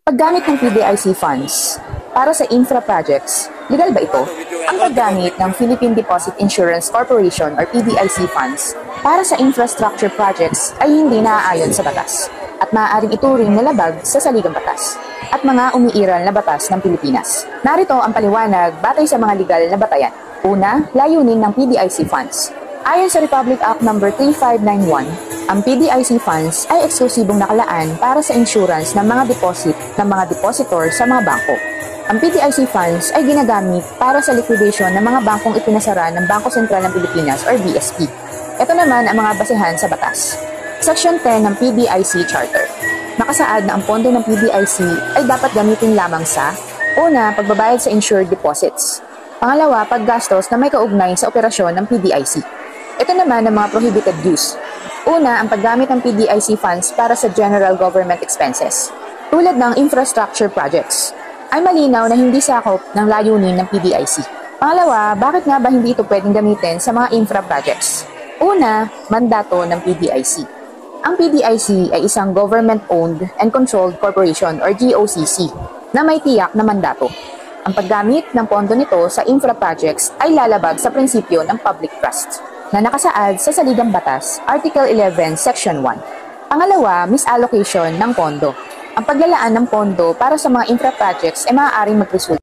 Paggamit ng PDIC funds para sa infra projects, legal ba ito? Ang paggamit ng Philippine Deposit Insurance Corporation or PDIC funds para sa infrastructure projects ay hindi naaayon sa batas at maaaring ituring na labag sa saligang batas at mga umiiral na batas ng Pilipinas. Narito ang paliwanag batay sa mga legal na batayan. Una, layunin ng PDIC funds. Ayon sa Republic Act No. 3591, ang PDIC funds ay eksklusibong nakalaan para sa insurance ng mga deposit ng mga depositor sa mga bangko. Ang PDIC funds ay ginagamit para sa liquidation ng mga bangkong ipinasara ng Bangko Sentral ng Pilipinas or BSP. Ito naman ang mga basehan sa batas. Section 10 ng PDIC Charter. Nakasaad na ang pondo ng PDIC ay dapat gamitin lamang sa una, pagbabayad sa insured deposits. Pangalawa, paggastos na may kaugnay sa operasyon ng PDIC. Ito naman ang mga prohibited use. Una, ang paggamit ng PDIC funds para sa general government expenses, tulad ng infrastructure projects, ay malinaw na hindi sakop ng layunin ng PDIC. Pangalawa, bakit nga ba hindi ito pwedeng gamitin sa mga infra projects? Una, mandato ng PDIC. Ang PDIC ay isang government-owned and controlled corporation or GOCC na may tiyak na mandato. Ang paggamit ng pondo nito sa infra projects ay lalabag sa prinsipyo ng public trust na nakasaad sa Saligang Batas, Article 11, Section 1. Pangalawa, misallocation ng pondo. Ang paglalaan ng pondo para sa mga infra projects ay maaaring magresulta